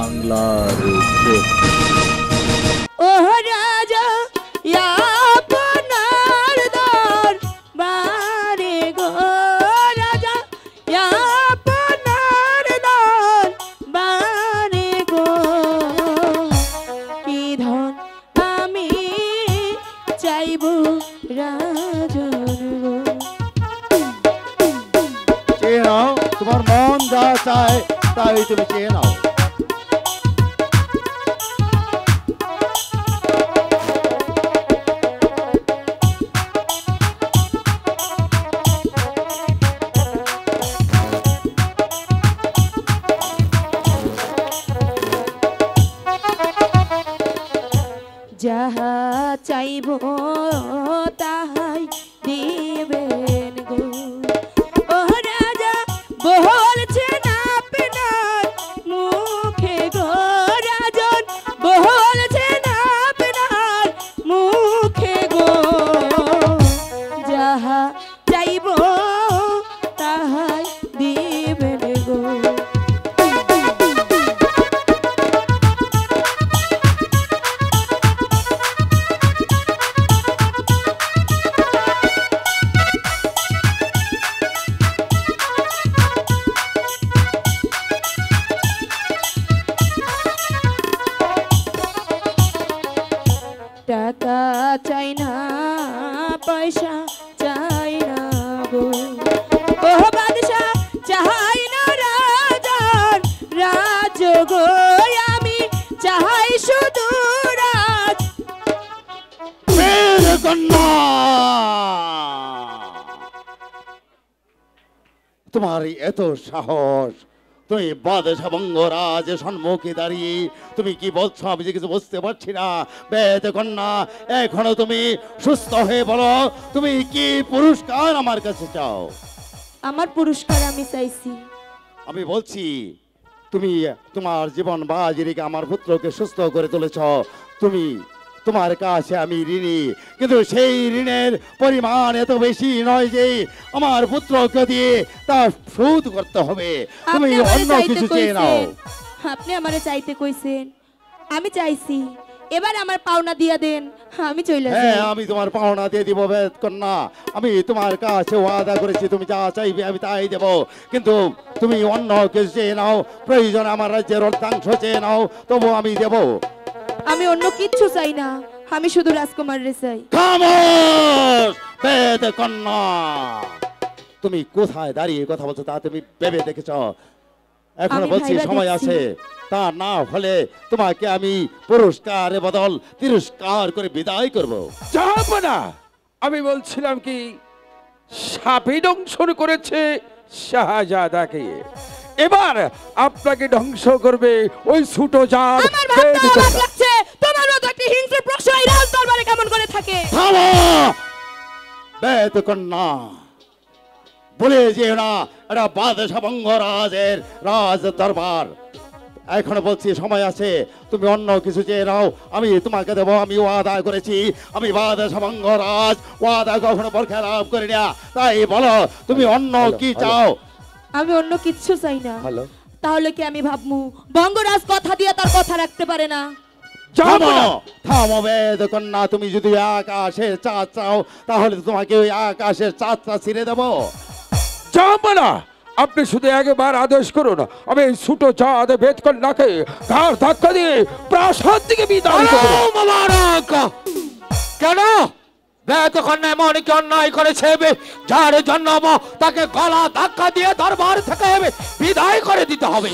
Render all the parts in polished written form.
বাংলার ও রাজা আপনার দরবারে গো রাজা আপনার দরবারে গো কি ধন আমি চাইব রাজন গো। চেয়ে নাও, তোমার মন যা চায় তাই তুমি চেয়ে নাও। যাহা চাইব তাহাই দিবেন গো। ও রাজা বলছেন আপনার মুখে গো রাজন বলছেন আপনার মুখে গো যাহা চাইব তাহাই দিবেন গো। টাকা চাই না পয়সা চাই না গো ও বাদশা চাই না রাজার রাজ গো আমি চাই শুধু রাজ। কন্যা, তোমার এত সাহস, তুমি বাদশা বঙ্গরাজ সম্মুখে দাঁড়িয়ে তুমি কি বলছো আমি যে কিছু বুঝতে পারছি না। বেদ কন্যা, এখনো তুমি সুস্থ হয়ে বলো, তুমি কি পুরস্কার আমার কাছে চাও? আমার পুরস্কার আমি চাইছি। আমি বলছি তুমি তোমার জীবন বাজি রেখে আমার পুত্রকে সুস্থ করে তুলেছ, তুমি তোমার কাছে আমি ঋণী, কিন্তু সেই ঋণের পরিমাণ এত বেশি নয় যে আমার পুত্রকে দিয়ে তা শোধ করতে হবে। তুমি অন্য কিছু চেয়ে নাও। আপনি আমারে চাইতে কইছেন, আমি চাইছি, এবার আমার পাওনা দিয়া দেন, আমি চলে যাই। হ্যাঁ, আমি তোমার পাওনা দিয়ে দিব বেদ কন্যা। আমি তোমার কাছে ওয়াদা করেছি তুমি যা চাইবে আমি তাই দেব, কিন্তু তুমি অন্য কিছু চেয়ে নাও, প্রয়োজন আমার রাজ্যের অর্ধাংশ চেয়ে নাও, তবু আমি দেব। আমি অন্য কিচ্ছু চাই না, আমি শুধু রাজকুমাররে চাই। খামোশ বেদ কন্যা, তুমি কোথায় দাঁড়িয়ে কথা বলছো তা তুমি ভেবে দেখেছ? এখনো বলছি সময় আছে, তা না হলে তোমাকে আমি পুরস্কারের বদল তিরস্কার করে বিদায় করব। যাব না। আমি বলছিলাম কি, সাপে দংশন করেছে শাহজাদাকে, এবার আপনাকে ধ্বংস করবে ওই ছোট জাত। আমার ভাবতে অবাক লাগছে, তোমার মতো একটা হিংস্র প্রশ্ন এই রাজ দরবারে কেমন করে থাকে? থামো বেদ কন্যা, বলে যে না এটা বাদশা বঙ্গরাজের রাজ দরবার। এখনো বলছি সময় আছে, তুমি অন্য কিছু চেয়ে নাও, আমি তোমাকে দেবো। আমি ওয়াদা করেছি, আমি বাদশা বঙ্গরাজ, ওয়াদা কখনো বরখেলাপ করি না। তাই বলো তুমি অন্য কি চাও? আমি অন্য কিচ্ছু চাই না। হ্যালো, তাহলে কি আমি ভাবমু বঙ্গরাজ কথা দিয়ে তার কথা রাখতে পারে না? থামো থামো বেদ কন্যা, তুমি যদি আকাশের চাঁদ চাও তাহলে তোমাকে ওই আকাশের চাঁদটা ছিঁড়ে দেবো। যাব না। আপনি শুধু একবার আদেশ করুন, আমি এই ছোট চাঁদ বেদ কন্যাকে ঘাড় ধাক্কা দিয়ে প্রাসাদ থেকে বিদায় করব। কেন বেদ কন্যা এমন কি অন্যায় করেছে যার জন্য তাকে গলা ধাক্কা দিয়ে দরবার থেকে বিদায় করে দিতে হবে?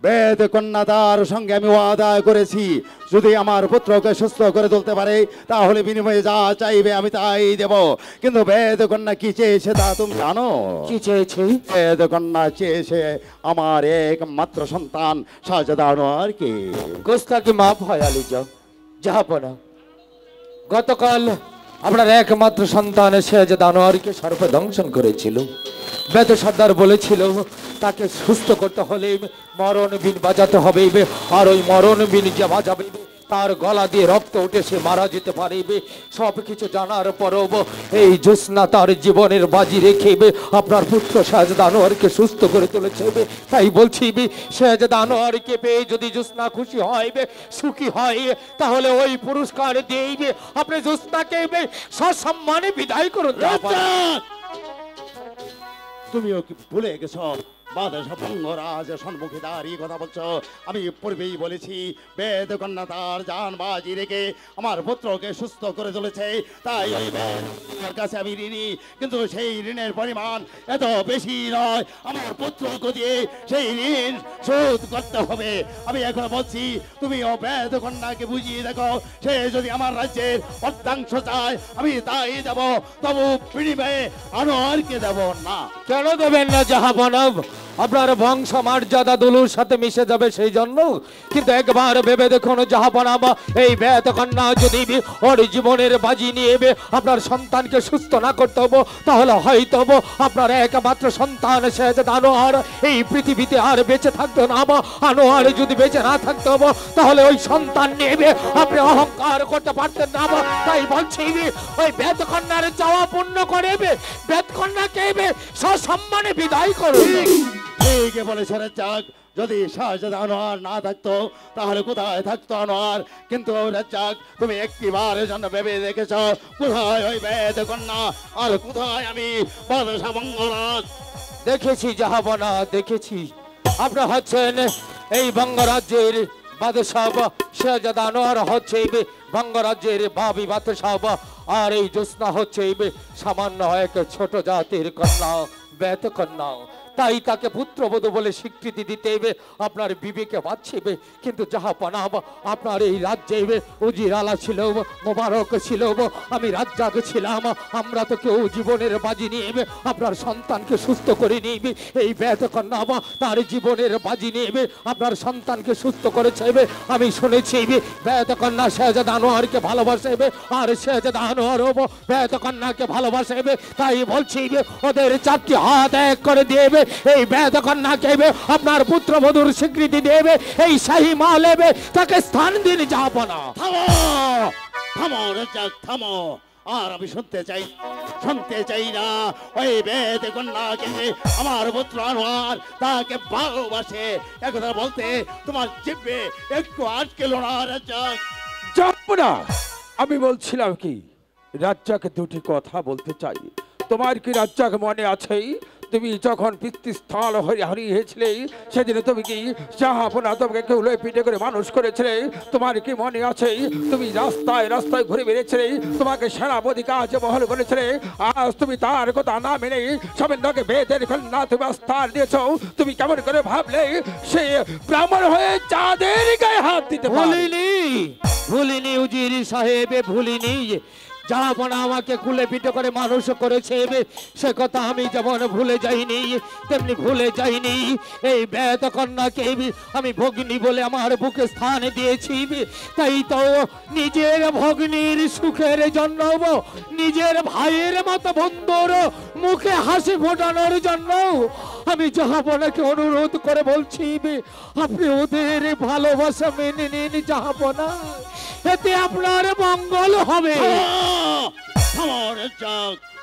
বেদ কন্যা তার সঙ্গে আমি ওয়াদা করেছি, যদি আমার পুত্রকে সুস্থ করে তুলতে পারে তাহলে বিনিময়ে যা চাইবে আমি তাই দেব। কিন্তু বেদ কন্যা কি চেয়েছে তা তুমি জানো? কি চেয়েছে? বেদ কন্যা চেয়েছে আমার একমাত্র সন্তান শাহজাদা আনোয়ারকে। গোস্তাকে মাফ হয় আলিজা, যাব না। গতকাল আপনার একমাত্র সন্তান শাহজাদা আনোয়ারকে সর্বে দংশন করেছিল। বেদ সর্দার বলেছিল তাকে সুস্থ করতে হলে মরণ বিন বাজাতে হবে, আর ওই মরণ বিন যে বাজাবে তার গলা দিয়ে রক্ত উঠে সে মারা যেতে পারিবে। সব কিছু জানার পরও এই জ্যোৎস্না তার জীবনের বাজি রেখেবে আপনার পুত্র শাহজাদা আনোয়ারকে সুস্থ করে তুলেছে। তাই বলছি শাহজাদা আনোয়ারকে পেয়ে যদি জ্যোৎস্না খুশি হইবে, সুখী হয়, তাহলে ওই পুরস্কার দিইবে আপনি জ্যোৎস্নাকে সসম্মানে বিদায় করুন। তুমিও কি ভুলে গেছো বাদশাহ ভঙ্গরাজ সম্মুখে দাঁড়িয়ে কথা বলছো? আমি পূর্বেই বলেছি বেদ কন্যা তার জান বাজি রেখে আমার পুত্রকে সুস্থ করে তুলেছে, তাই ওই বেদের কাছে আমি ঋণী, কিন্তু সেই ঋণের পরিমাণ এত বেশি নয়। আমার পুত্রকে দিয়ে সেই ঋণ শোধ করতে হবে। আমি এখন বলছি তুমিও বেদ কন্যাকে বুঝিয়ে দেখো, সে যদি আমার রাজ্যের অর্ধাংশ চায় আমি তাই দেব, তবু বিনিময়ে আনোয়ারকে দেব না। কেন দেবেন না জাহাপনাব? আপনার বংশ মর্যাদা দুলুর সাথে মিশে যাবে সেই জন্য। কিন্তু একবার ভেবে দেখুন জাহাপনাব, এই বেদ কন্যা যদি ওর জীবনের বাজি নিয়ে আপনার সন্তানকে সুস্থ না করতে হবো, তাহলে হয়তো আপনার একমাত্র সন্তান শাহজাদা আনোয়ার এই পৃথিবীতে আর বেঁচে থাকতো না। আনোয়ার যদি বেঁচে না থাকতে হবো, তাহলে ওই সন্তান নিয়ে আপনি অহংকার করতে পারতেন না। তাই বলছি ওই বেদ কন্যার চাওয়া পূর্ণ করে বেদ কন্যাকে সসম্মানে বিদায় করুন। ঠিকই বলেছে রাজ্জাক, যদি শাহজাদা আনোয়ার না থাকতো তাহলে কোথায় থাকতো আনোয়ার? কিন্তু রাজ্জাক, তুমি একটিবারের জন্য ভেবে দেখেছ কোথায় ওই বেদ কন্যা আর কোথায় আমি বাদশাহ ভঙ্গরাজ? দেখেছি জাহাপনা, দেখেছি। আপনারা হচ্ছেন এই বঙ্গরাজ্যের বাদশাহ, শাহজাদা আনোয়ার হচ্ছে বঙ্গরাজ্যের বাবি বাদশাহ, আর এই জ্যোৎস্না হচ্ছে সামান্য এক ছোট জাতির কন্যা, বেদ কন্যা। তাই তাকে পুত্রবধূ বলে স্বীকৃতি দিতে আপনার বিবেকে বাঁচবে। কিন্তু জাহাপনা, আপনার এই রাজ্যে উজির আলা ছিল, মোবারক ছিল, আমি রাজ্জাক ছিলাম, আমরা তো কেউ জীবনের বাজি নিয়ে আপনার সন্তানকে সুস্থ করে নিবে। এই বেদ কন্যা তার জীবনের বাজি নিয়ে আপনার সন্তানকে সুস্থ করেছে। আমি শুনেছি বেদ কন্যা শাহজাদা আনোয়ারকে ভালোবাসে, আর শাহজাদা আনোয়ারও বেদ কন্যাকে ভালোবাসে। তাই বলছি ওদের চারটি হাত এক করে দিয়ে এই বেদ কন্যাকে আপনার পুত্রবধূর স্বীকৃতি দেবে, এই শাহী মাহলে তাকে স্থান দিন জাহাপনা। থামো থামো রাজ্জাক, থামো। আর আমি শুনতে চাই না ওই বেদ কন্যাকে আমার পুত্র আনোয়ার তাকে ভালোবাসে। একথা বলতে তোমার জিভে একটু আটকেল না রাজ্জাক? যাব না। আমি বলছিলাম কি, রাজ্জাকে দুটি কথা বলতে চাই। তোমার কি রাজ্জাক মনে আছে তুমি যখন পিতৃস্থল হারিয়েছিলে সেদিন তুমি কি জাহাপনা তোমাকে কেউ পিঠে করে মানুষ করেছিলে? তোমার কি মনে আছে তুমি রাস্তায় রাস্তায় ঘুরে বেড়েছিলে, তোমাকে সেনাপতি কাজ বহল করেছিলে? আজ তুমি তার কথা না মেনে সামান্যকে বেদের কন্যা তুমি আস্থা দিয়েছ। তুমি কেমন করে ভাবলে সে ব্রাহ্মণ হয়ে চাঁদের গায়ে হাত দিতে পারে? ভুলিনি উজির সাহেব, ভুলিনি। জাহাপনা আমাকে কুলে পিঠে করে মানুষ করেছে, সে কথা আমি যেমন ভুলে যাইনি তেমনি ভুলে যাইনি এই বেদ কন্যাকে আমি ভগ্নী বলে আমার বুকে স্থান দিয়েছি। তাই তো নিজের ভগ্নীর সুখের জন্য, নিজের ভাইয়ের মতো বন্ধুর মুখে হাসি ফোটানোর জন্য আমি জাহাপনাকে অনুরোধ করে বলছি আপনি ওদের ভালোবাসা মেনে নিন জাহাপনা, এতে আপনার মঙ্গল হবে।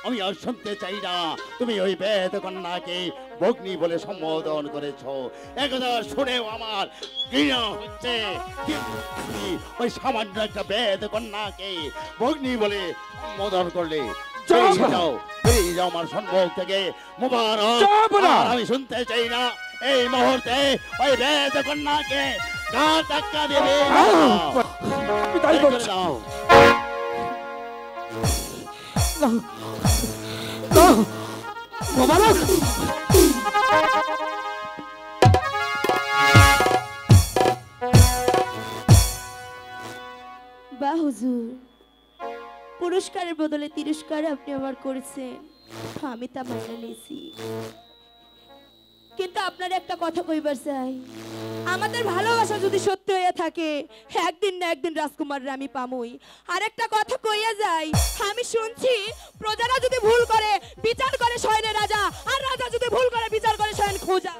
আমি আর শুনতে চাই না তুমি ওই বেদ কন্যাকে ভগ্নী বলে সম্বোধন করেছো। একথা শুনেও আমার ঘৃণা হচ্ছে। ওই সামান্য একটা বেদ কন্যাকে ভগ্নী বলে সম্বোধন করলে যাও আমার সম্ভব থেকে মুবারক। আমি শুনতে চাই না এই মুহূর্তে ওই বেদ কন্যাকে ঘাট ধাক্কা দেবে। বাহ হুজুর, পুরস্কারের বদলে তিরস্কার আপনি আমার করেছেন, আমি তা মেনে নিয়েছি। কিন্তু আপনার একটা কথা কইবার চাই, আমাদের ভালোবাসা যদি সত্যি হয়ে থাকে একদিন না একদিন রাজকুমাররা আমি পামই। আর একটা কথা কইয়া যাই, আমি শুনছি প্রজারা যদি ভুল করে বিচার করে স্বয়ং রাজা, আর রাজা যদি ভুল করে বিচার করে স্বয়ং খোঁজা।